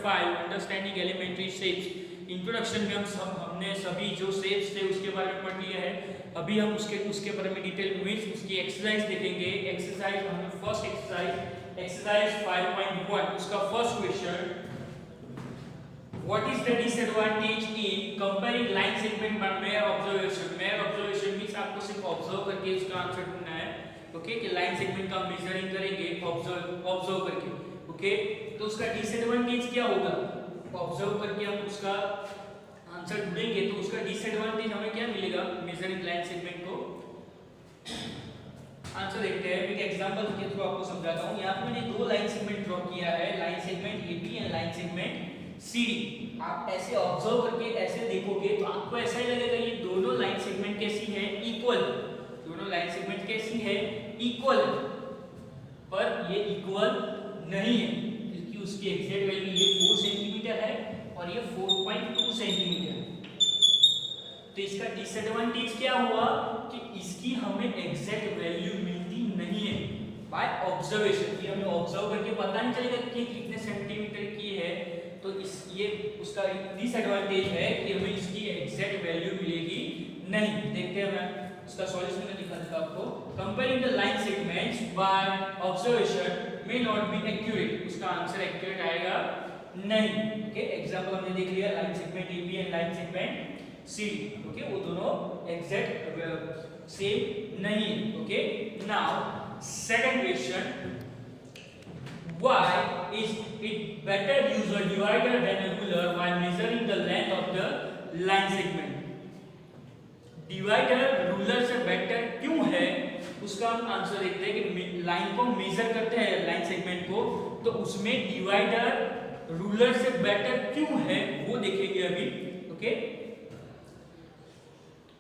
5 understanding elementary shapes. Introduction में हमने सभी जो शेप्स थे उसके बारे में पढ़ लिया है। अभी हम उसके बारे में डिटेल में उसकी एक्सरसाइज देखेंगे। एक्सरसाइज हमने फर्स्ट एक्सरसाइज 5.1 उसका first question, what is the disadvantage in comparing line segment by mere observation. Mere observation means आपको सिर्फ ऑब्जर्व करके उसका आंसर ढूंढना है। ओके कि लाइन सेगमेंट का मेजरिंग करेंगे ऑब्जर्व करके। ओके तो उसका डिसएडवांटेज क्या होगा, ऑब्जर्व करके हम उसका आंसर ढूंढेंगे तो उसका डिसएडवांटेज हमें क्या मिलेगा मेजरिंग लाइन सेगमेंट को। आंसर देखते हैं। एक एग्जांपल के थ्रू आपको समझाता हूं। यहां पे मैंने दो लाइन सेगमेंट ड्रॉ किया है, line segment AB and line segment CD। आप ऐसे ऑब्जर्व करके ऐसे देखोगे तो आपको ऐसा ही लगेगा ये दोनों लाइन सेगमेंट कैसी है, इक्वल। दोनों लाइन सेगमेंट कैसी है, इक्वल। पर ये इक्वल नहीं है क्योंकि उसकी एग्जैक्ट वैल्यू ये 4 सेंटीमीटर है और ये 4.2 सेंटीमीटर। तो इसका डिसएडवांटेज क्या हुआ कि इसकी हमें एग्जैक्ट वैल्यू मिलती नहीं है बाय ऑब्जर्वेशन। कि हमें ऑब्जर्व करके पता नहीं चलेगा कि कितने सेंटीमीटर की है। तो ये उसका डिसएडवांटेज है कि हमें इसकी एग्जैक्ट वैल्यू मिलेगी नहीं। देखते हैं मैं इसका सॉल्यूशन में दिखा देता हूं आपको। Comparing the line segments by observation may not be accurate. उसका आंसर एक्यूरेट आएगा नहीं। ओके एग्जांपल हमने देख लिया, line segment AB and line segment CD। Okay वो दोनों एग्जैक्ट सेम नहीं है। Okay now second question, why is it better to use a divider than a ruler while measuring the length of the line segment। Divider ruler से better क्यों है उसका हम answer देखते हैं कि लाइन को मेजर करते हैं लाइन सेगमेंट को, तो उसमें डिवाइडर रूलर से बेटर क्यों है वो देखेंगे अभी। ओके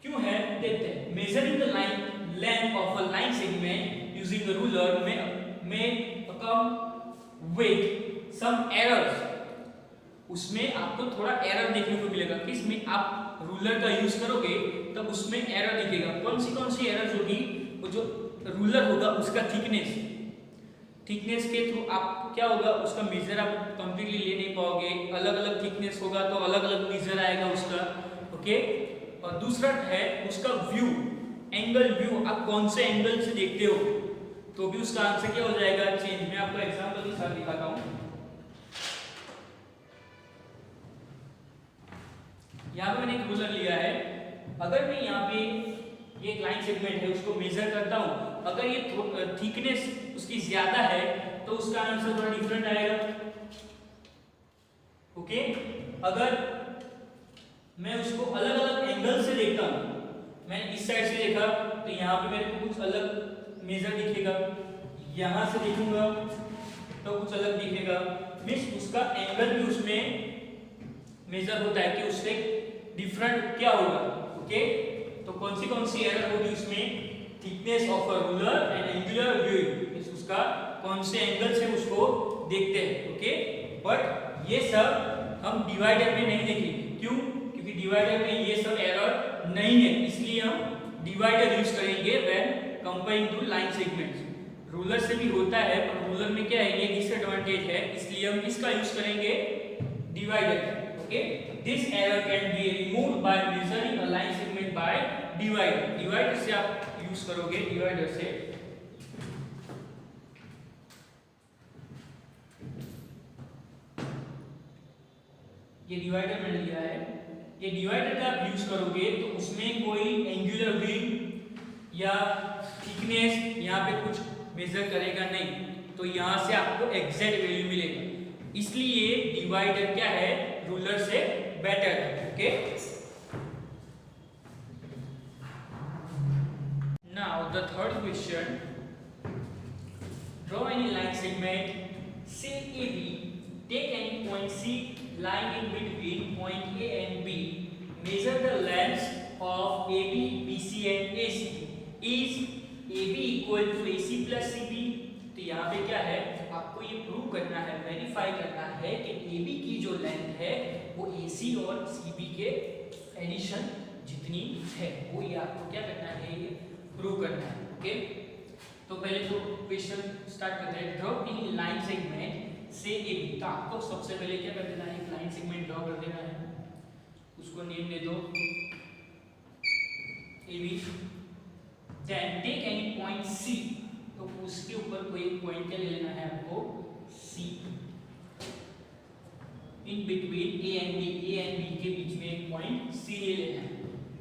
क्यों है देखते हैं। Measuring the line length of a line segment using a ruler में कम विद सम एरर्स। उसमें आपको थोड़ा एरर देखने को मिलेगा। किसमें, आप रूलर का यूज करोगे तब उसमें एरर दिखेगा। कौन सी एरर्स होगी, वो जो रूलर होगा उसका थिकनेस के थ्रू आप क्या होगा उसका मेजर आप कंप्लीटली ले नहीं पाओगे। अलग अलग थिकनेस होगा तो अलग अलग मेजर आएगा उसका। ओके और दूसरा है उसका व्यू, एंगल व्यू, आप कौन से एंगल से देखते हो तो भी उसका आंसर क्या हो जाएगा चेंज। मैं आपको एग्जांपल के साथ दिखाता हूं। यहां पे मैंने एक रूलर लिया है। अगर मैं यहां पे ये एक लाइन सेगमेंट है उसको मेजर करता हूं, अगर ये थिकनेस उसकी ज्यादा है तो उसका आंसर थोड़ा डिफरेंट आएगा। ओके अगर मैं उसको अलग अलग एंगल से देखता हूं, मैंने इस साइड से देखा तो यहां पे मेरे को कुछ अलग मेजर दिखेगा, यहां से देखूंगा तो कुछ अलग दिखेगा। मींस उसका एंगल भी उसमें मेजर होता है कि उससे डिफरेंट क्या होगा। ओके तो कौन सी एरर होगी उसमें, thickness of a ruler and angular viewing. Means उसका कौन से एंगल से उसको देखते हैं। ओके बट ये सब हम डिवाइडर में नहीं देखेंगे। क्यों, क्योंकि डिवाइडर में ये सब एरर नहीं है, इसलिए हम डिवाइडर यूज करेंगे when comparing two line segments. Ruler से भी होता है पर रूलर में क्या है ये डिसएडवांटेज है, इसलिए हम इसका यूज करेंगे divider. Okay this error can be removed by measuring a line segment by divider. Divider से आप यूज करोगे, डिवाइडर से ये डिवाइडर मैंने लिया है। ये डिवाइडर का आप यूज करोगे तो उसमें कोई एंगुलर विंग या थिकनेस यहाँ पे कुछ मेजर करेगा नहीं, तो यहाँ से आपको एग्जैक्ट वैल्यू मिलेगा। इसलिए डिवाइडर क्या है रूलर से बेटर है। Okay now the third question, draw any line segment say AB, take any point C lying in between point A and B, measure the lengths of AB, BC and AC. Is AB equal to AC plus CB? तो यहाँ पे क्या है आपको ये prove करना है, verify करना है कि AB की जो लेंथ है वो AC और CB के एडिशन जितनी है, वो ये आपको क्या करना है, ये प्रूव करना है। ओके तो पहले तो क्वेश्चन स्टार्ट करते हैं। ड्रॉ एनी लाइन सेगमेंट से ए बी। तो आपको सबसे पहले क्या कर देना है, एक लाइन सेगमेंट ड्रॉ कर देना है, उसको नेम दे दो A B. Then take any point C, तो उसके ऊपर कोई एक पॉइंट क्या ले लेना है आपको, C. In between A and B के बीच में एक पॉइंट सी ले लेना है।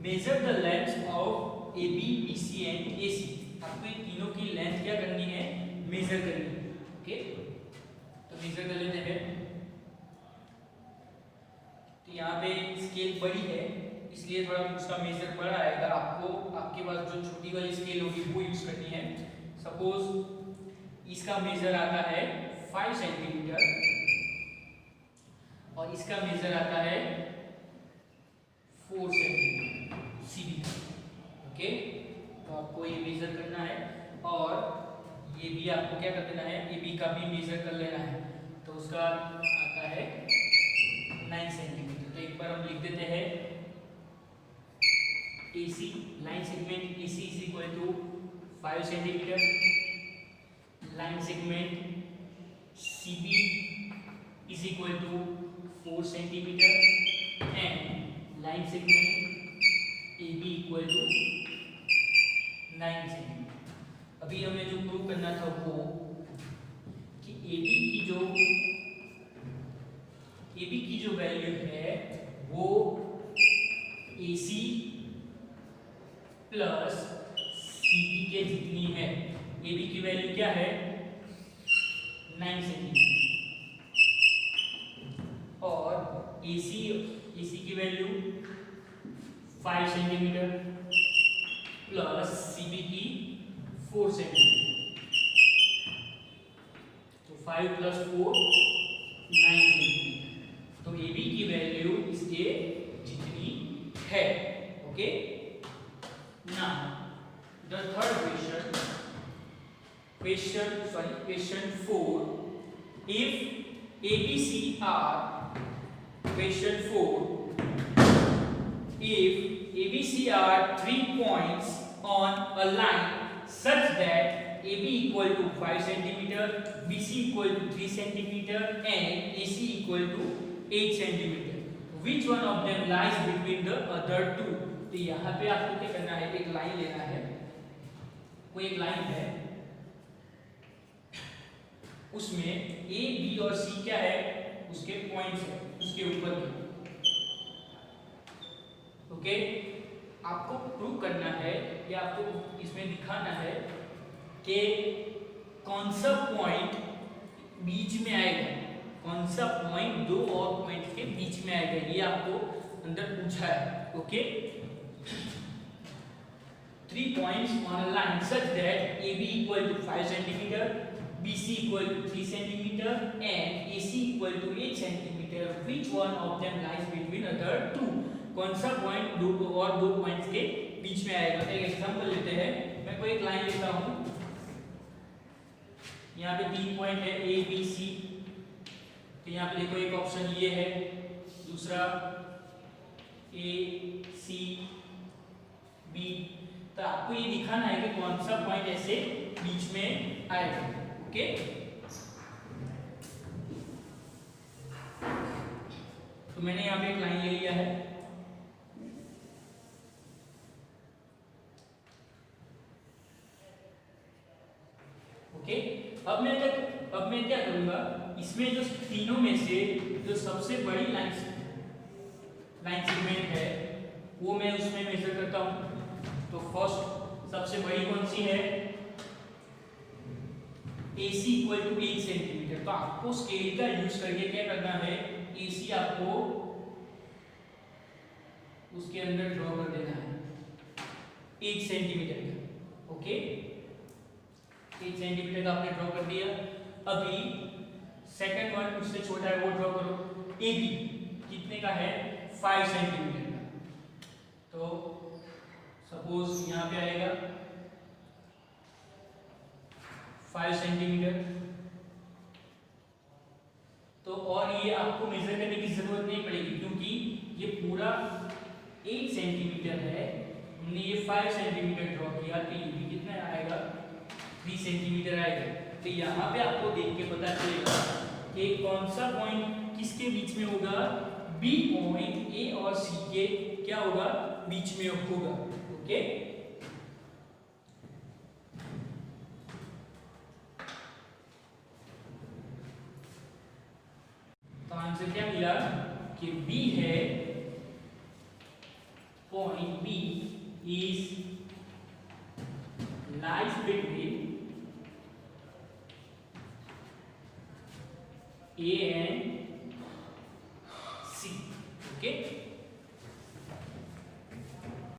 Measure the length of A B, B C and A C. आपको इन तीनों की लेंथ क्या करनी है, मेजर करनी है। ओके, तो मेजर कर लेते हैं। तो यहाँ पे स्केल बड़ी है इसलिए थोड़ा उसका मेजर बड़ा आएगा। आपको आपके पास जो छोटी वाली स्केल होगी वो यूज करनी है। सपोज इसका मेजर आता है 5 सेंटीमीटर और इसका मेजर आता है 4 सेंटीमीटर सीबी। ओके, तो आपको ये मेजर करना है और ये भी आपको क्या कर देना है, ए बी का भी मेजर कर लेना है। तो उसका आता है 9 सेंटीमीटर। तो एक बार हम लिख देते हैं AC line segment AC is equal to 5 centimetre, line segment CB is equal to 4 centimetre and line segment AB equal to 9 centimetre. अभी हमें जो प्रूव करना था वो कि AB की जो वैल्यू है वो AC प्लस CB के जितनी है। AB की वैल्यू क्या है, 9 सेंटीमीटर और AC की वैल्यू 5 सेंटीमीटर प्लस CB की 4 सेंटीमीटर। तो 5 प्लस 4 9 सेंटीमीटर। तो AB की वैल्यू इसके जितनी है। Okay, now the third question 4, if ABC are question 4, if ABC are 3 points on a line such that AB equal to 5 centimeter, BC equal to 3 centimeter and AC equal to 8 centimeter, which one of them lies between the other two? तो यहाँ पे आपको क्या करना है, एक line लेना है। कोई एक लाइन है, उसमें A, B और C क्या है, उसके पॉइंट्स है, उसके ऊपर के। ओके, आपको प्रूव करना है या आपको इसमें दिखाना है कि कौन सा पॉइंट बीच में आएगा, कौन सा पॉइंट दो और पॉइंट के बीच में आएगा, ये आपको अंदर पूछा है। Okay, 3 points on a line such that AB equal to 5 centimeter, BC equal to 3 centimeter and AC equal to 8 centimeter, which one of them lies between other two? कौन सा पॉइंट दो और दो पॉइंट्स के बीच में आएगा। एक एग्जांपल लेते हैं, मैं कोई एक लाइन लेता हूं, यहाँ पे 3 पॉइंट है A B C। तो यहाँ पे देखो एक ऑप्शन ये है, दूसरा A C B। तो आपको ये दिखाना है कि कौन सा पॉइंट ऐसे बीच में आएगा। ओके, तो मैंने यहाँ पे एक लाइन ले लिया है। ओके, अब मैं क्या करूंगा, इसमें जो तीनों में से जो सबसे बड़ी लाइन सेगमेंट है वो मैं उसमें मेजर करता हूं। तो फर्स्ट सबसे बड़ी कौन सी है, AC इक्वल टू 8 सेंटीमीटर। तो आपको स्केल का यूज करके क्या करना है, AC आपको उसके अंदर ड्रॉ कर देना है 8 सेंटीमीटर का। ओके, 8 सेंटीमीटर का आपने ड्रॉ कर दिया। अभी सेकंड वन उससे छोटा है वो ड्रॉ करो। AB कितने का है, 5 सेंटीमीटर का। तो सपोज यहाँ पे आएगा 5 सेंटीमीटर। तो और ये आपको मेजर करने की जरूरत नहीं पड़ेगी क्योंकि ये पूरा 8 सेंटीमीटर है, हमने ये 5 सेंटीमीटर ड्रॉ किया। तो ये भी कितना आएगा, 3 सेंटीमीटर आएगा। तो यहाँ पे आपको देख के पता चलेगा कि कौन सा पॉइंट किसके बीच में होगा, बी पॉइंट ए और सी के क्या होगा, बीच में होगा। ओके, तो आंसर क्या मिला कि बी है, point B is lies between A and